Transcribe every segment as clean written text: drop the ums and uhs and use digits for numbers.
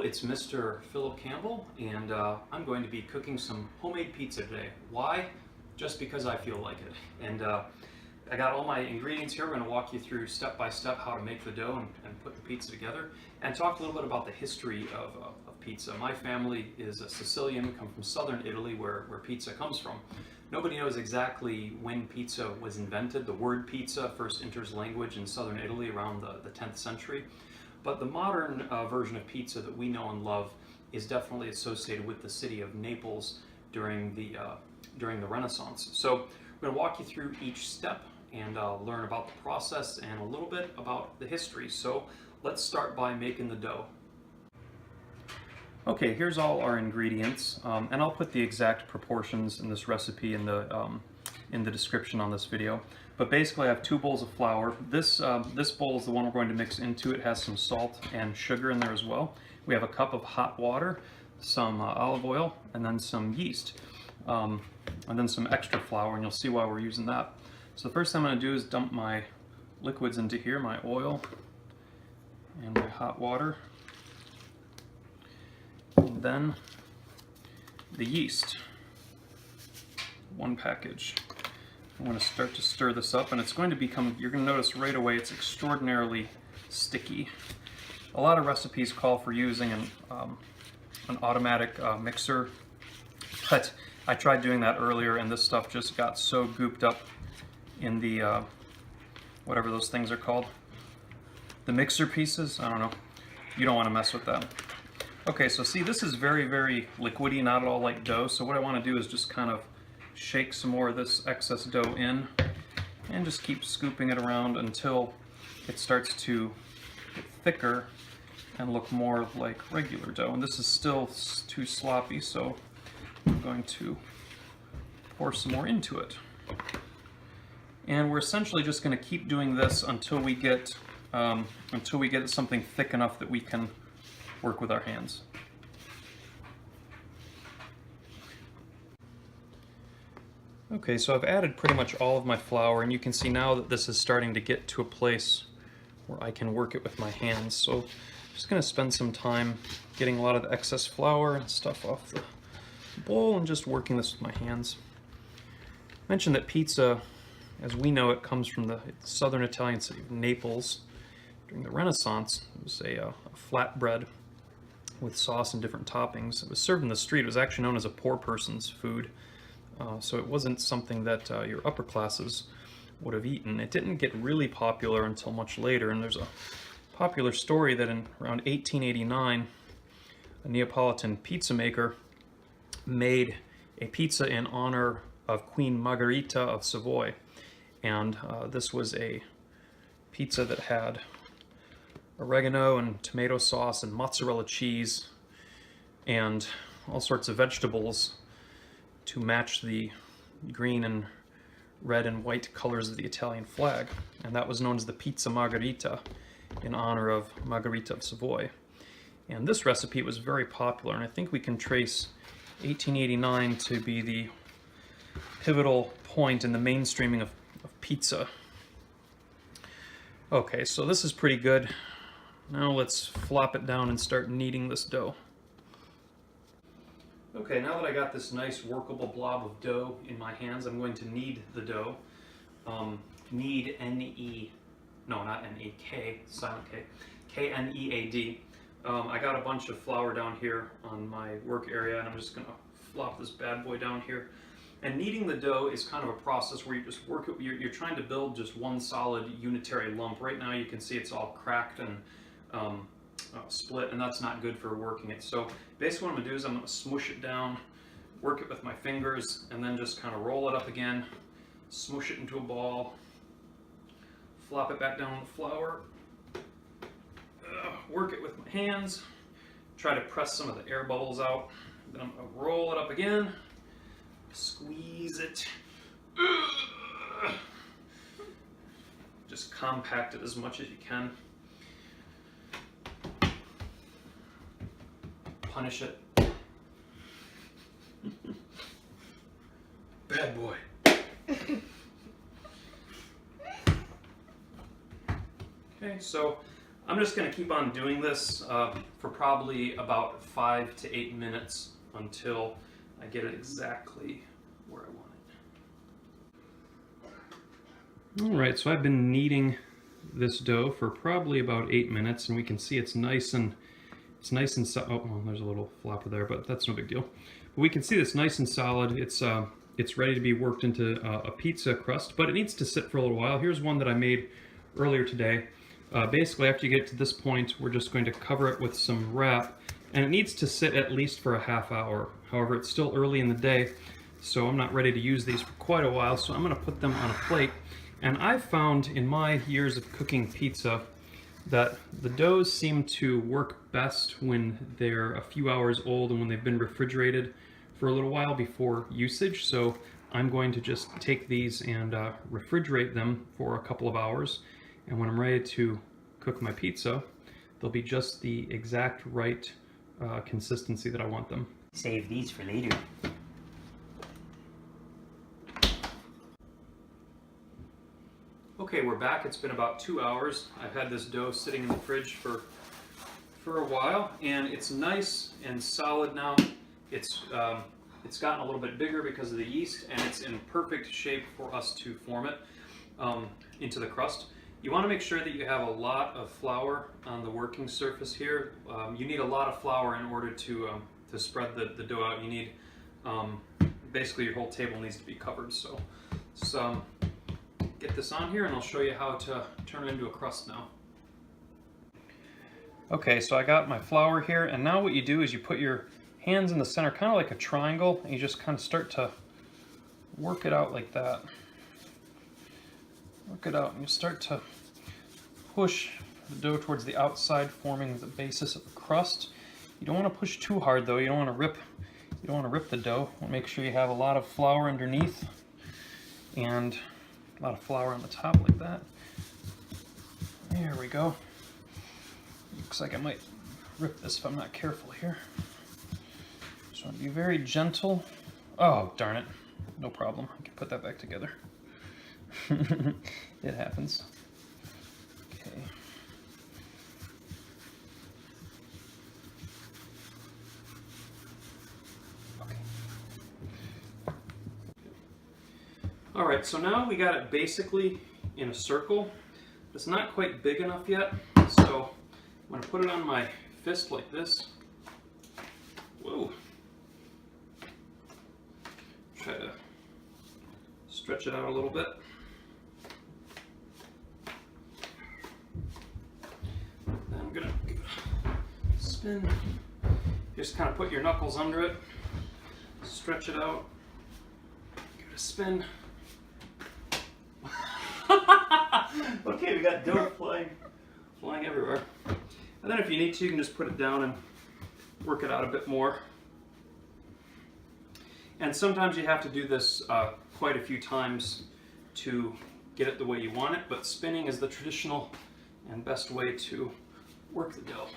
it's Mr. Philip Campbell, and I'm going to be cooking some homemade pizza today. Why? Just because I feel like it. And I got all my ingredients here. I'm going to walk you through step by step how to make the dough and put the pizza together, and talk a little bit about the history of pizza. My family is a Sicilian, come from southern Italy where pizza comes from. Nobody knows exactly when pizza was invented. The word pizza first enters language in southern Italy around the 10th century. But the modern version of pizza that we know and love is definitely associated with the city of Naples during the Renaissance. So we're going to walk you through each step and learn about the process and a little bit about the history. So let's start by making the dough. Okay, here's all our ingredients, and I'll put the exact proportions in this recipe in the description on this video. But basically I have 2 bowls of flour. This bowl is the one we're going to mix into. It has some salt and sugar in there as well. We have a cup of hot water, some olive oil, and then some yeast, and then some extra flour, and you'll see why we're using that. So the first thing I'm going to do is dump my liquids into here, my oil and my hot water, and then the yeast, 1 package. I'm going to start to stir this up, and it's going to become, you're going to notice right away, it's extraordinarily sticky. A lot of recipes call for using an automatic mixer, but I tried doing that earlier, and this stuff just got so gooped up in the, whatever those things are called, the mixer pieces, I don't know. You don't want to mess with that. Okay, so see, this is very, very liquidy, not at all like dough, so what I want to do is just kind of shake some more of this excess dough in and just keep scooping it around until it starts to get thicker and look more like regular dough. And this is still too sloppy, so I'm going to pour some more into it. And we're essentially just going to keep doing this until we get something thick enough that we can work with our hands. Okay, so I've added pretty much all of my flour, and you can see now that this is starting to get to a place where I can work it with my hands. So I'm just going to spend some time getting a lot of the excess flour and stuff off the bowl and just working this with my hands. I mentioned that pizza, as we know it, comes from the southern Italian city of Naples. During the Renaissance, it was a flatbread with sauce and different toppings. It was served in the street. It was actually known as a poor person's food. So it wasn't something that your upper classes would have eaten. It didn't get really popular until much later, and there's a popular story that in around 1889, a Neapolitan pizza maker made a pizza in honor of Queen Margherita of Savoy. And this was a pizza that had oregano and tomato sauce and mozzarella cheese and all sorts of vegetables to match the green and red and white colors of the Italian flag. And that was known as the Pizza Margherita in honor of Margherita of Savoy. And this recipe was very popular, and I think we can trace 1889 to be the pivotal point in the mainstreaming of pizza. Okay, so this is pretty good. Now let's flop it down and start kneading this dough. Okay, now that I got this nice workable blob of dough in my hands, I'm going to knead the dough. Knead, N-E, no, not N-E, K, silent K, K-N-E-A-D. I got a bunch of flour down here on my work area, and I'm just going to flop this bad boy down here. And kneading the dough is kind of a process where you just work it, you're trying to build just one solid unitary lump. Right now you can see it's all cracked and split, and that's not good for working it. So basically what I'm going to do is I'm going to smoosh it down, work it with my fingers, and then just kind of roll it up again, smoosh it into a ball, flop it back down on the flour, work it with my hands, try to press some of the air bubbles out, then I'm going to roll it up again, squeeze it, just compact it as much as you can. Punish it. Bad boy. Okay, so I'm just going to keep on doing this for probably about 5 to 8 minutes until I get it exactly where I want it. Alright, so I've been kneading this dough for probably about 8 minutes, and we can see it's nice and oh, well, there's a little flopper there, but that's no big deal. But we can see it's nice and solid. It's ready to be worked into a pizza crust, but it needs to sit for a little while. Here's one that I made earlier today. Basically, after you get to this point, we're just going to cover it with some wrap, and it needs to sit at least for a half hour. However, it's still early in the day, so I'm not ready to use these for quite a while, so I'm going to put them on a plate. And I've found in my years of cooking pizza that the doughs seem to work best when they're a few hours old and when they've been refrigerated for a little while before usage. So I'm going to just take these and refrigerate them for a couple of hours, and when I'm ready to cook my pizza, they'll be just the exact right consistency that I want them. Save these for later. Okay, we're back. It's been about 2 hours. I've had this dough sitting in the fridge for a while, and it's nice and solid now. It's gotten a little bit bigger because of the yeast, and it's in perfect shape for us to form it into the crust. You want to make sure that you have a lot of flour on the working surface here. You need a lot of flour in order to spread the dough out. You need basically your whole table needs to be covered. So get this on here, and I'll show you how to turn it into a crust now. Okay, so I got my flour here, and now what you do is you put your hands in the center, kind of like a triangle, and you just kind of start to work it out like that. Work it out, and you start to push the dough towards the outside, forming the basis of the crust. You don't want to push too hard, though. You don't want to rip the dough. You want to make sure you have a lot of flour underneath and a lot of flour on the top like that. There we go. Looks like I might rip this if I'm not careful here. Just want to be very gentle. Oh, darn it. No problem. I can put that back together. It happens. Okay. Okay. All right, so now we got it basically in a circle. It's not quite big enough yet, so I'm going to put it on my fist like this. Whoa. Try to stretch it out a little bit. Then I'm going to give it a spin. Just kind of put your knuckles under it, stretch it out, give it a spin. Okay, we got dough flying everywhere. And then if you need to, you can just put it down and work it out a bit more. And sometimes you have to do this quite a few times to get it the way you want it, but spinning is the traditional and best way to work the dough.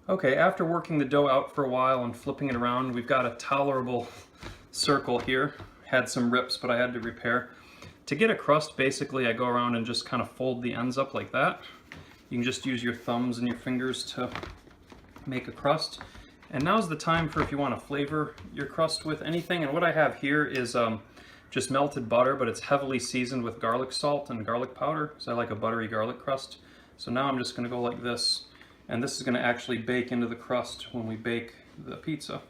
Okay, after working the dough out for a while and flipping it around, we've got a tolerable circle here. Had some rips, but I had to repair. To get a crust, basically I go around and just kind of fold the ends up like that. You can just use your thumbs and your fingers to make a crust. And now's the time for if you want to flavor your crust with anything. And what I have here is just melted butter, but it's heavily seasoned with garlic salt and garlic powder, so I like a buttery garlic crust. So now I'm just going to go like this. And this is going to actually bake into the crust when we bake the pizza.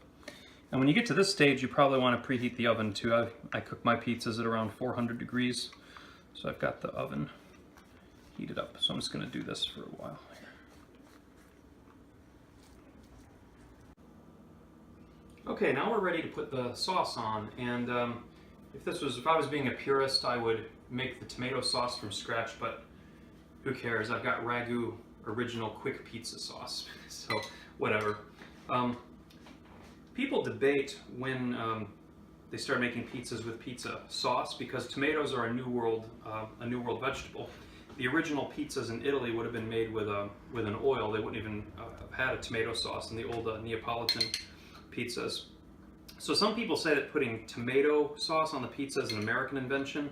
And when you get to this stage, you probably want to preheat the oven too. I cook my pizzas at around 400 degrees. So I've got the oven heated up. So I'm just going to do this for a while here. Okay, now we're ready to put the sauce on. And if I was being a purist, I would make the tomato sauce from scratch, but who cares? I've got Ragu original quick pizza sauce, so whatever. People debate when they start making pizzas with pizza sauce because tomatoes are a New World vegetable. The original pizzas in Italy would have been made with an oil. They wouldn't even have had a tomato sauce in the old Neapolitan pizzas. So some people say that putting tomato sauce on the pizza is an American invention.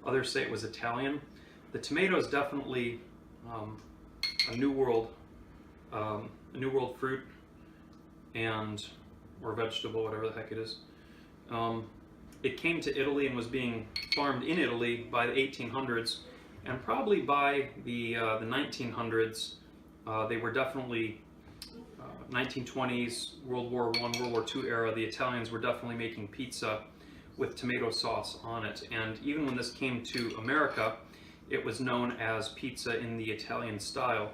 Others say it was Italian. The tomato is definitely a New World fruit and or vegetable, whatever the heck it is. It came to Italy and was being farmed in Italy by the 1800s, and probably by the 1900s, they were definitely 1920s, World War I, World War II era, the Italians were definitely making pizza with tomato sauce on it. And even when this came to America, it was known as pizza in the Italian style.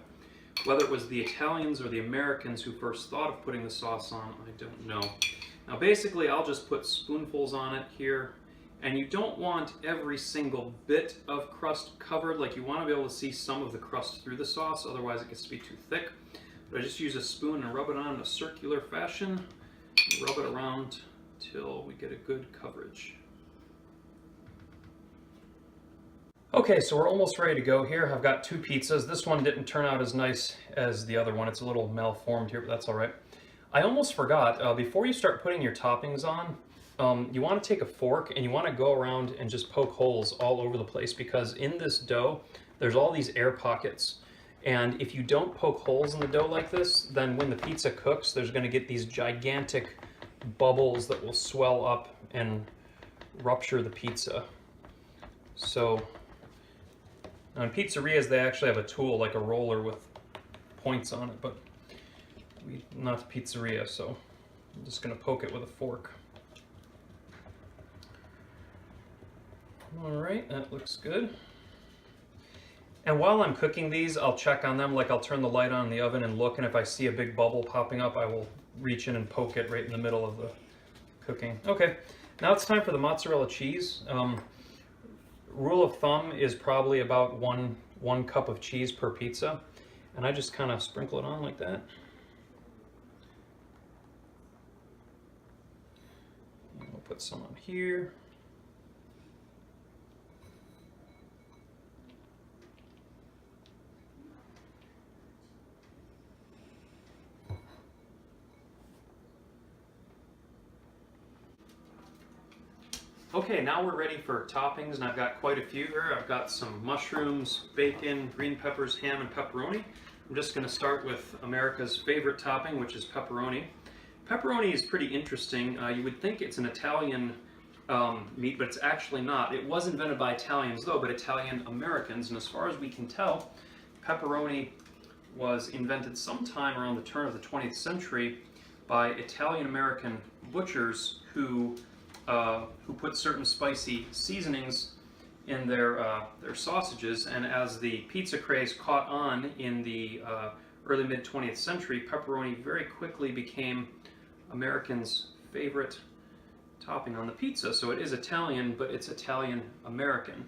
Whether it was the Italians or the Americans who first thought of putting the sauce on, I don't know. Now basically I'll just put spoonfuls on it here, and you don't want every single bit of crust covered. Like, you want to be able to see some of the crust through the sauce, otherwise it gets to be too thick. But I just use a spoon and rub it on in a circular fashion, and rub it around till we get a good coverage. Okay, so we're almost ready to go here. I've got 2 pizzas. This one didn't turn out as nice as the other one. It's a little malformed here, but that's all right. I almost forgot, before you start putting your toppings on, you want to take a fork and you want to go around and just poke holes all over the place, because in this dough, there's all these air pockets. And if you don't poke holes in the dough like this, then when the pizza cooks, there's going to get these gigantic bubbles that will swell up and rupture the pizza. So now in pizzerias, they actually have a tool like a roller with points on it, but not a pizzeria, so I'm just going to poke it with a fork. All right, that looks good. And while I'm cooking these, I'll check on them. Like, I'll turn the light on in the oven and look, and if I see a big bubble popping up, I will reach in and poke it right in the middle of the cooking. Okay, now it's time for the mozzarella cheese. Rule of thumb is probably about one cup of cheese per pizza, and I just kind of sprinkle it on like that. And we'll put some on here. Okay, now we're ready for toppings, and I've got quite a few here. I've got some mushrooms, bacon, green peppers, ham, and pepperoni. I'm just going to start with America's favorite topping, which is pepperoni. Pepperoni is pretty interesting. You would think it's an Italian meat, but it's actually not. It was invented by Italians, though, but Italian Americans, and as far as we can tell, pepperoni was invented sometime around the turn of the 20th century by Italian American butchers who put certain spicy seasonings in their sausages, and as the pizza craze caught on in the early mid-20th century, pepperoni very quickly became Americans' favorite topping on the pizza. So it is Italian, but it's Italian-American,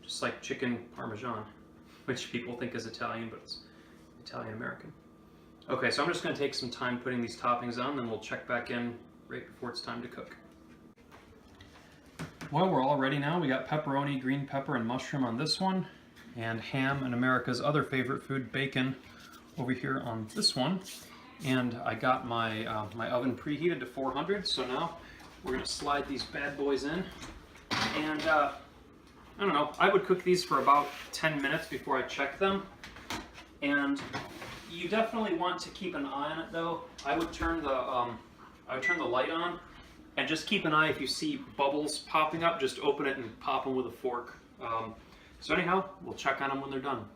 just like chicken Parmesan, which people think is Italian, but it's Italian-American. Okay, so I'm just going to take some time putting these toppings on, then we'll check back in right before it's time to cook. Well, we're all ready now. We got pepperoni, green pepper, and mushroom on this one, and ham and America's other favorite food, bacon, over here on this one. And I got my my oven preheated to 400, so now we're going to slide these bad boys in. And I don't know, I would cook these for about 10 minutes before I check them. And you definitely want to keep an eye on it, though. I would turn the light on. And just keep an eye if you see bubbles popping up, just open it and pop them with a fork. So anyhow, we'll check on them when they're done.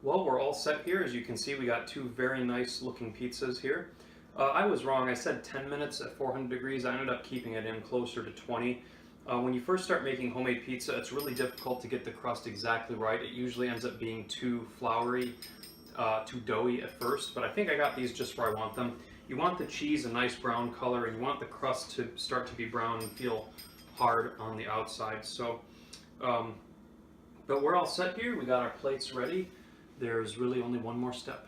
Well, we're all set here. As you can see, we got 2 very nice looking pizzas here. I was wrong. I said 10 minutes at 400 degrees. I ended up keeping it in closer to 20. When you first start making homemade pizza, it's really difficult to get the crust exactly right. It usually ends up being too floury, too doughy at first, but I think I got these just where I want them. You want the cheese a nice brown color, and you want the crust to start to be brown and feel hard on the outside. So, but we're all set here. We got our plates ready. There's really only one more step.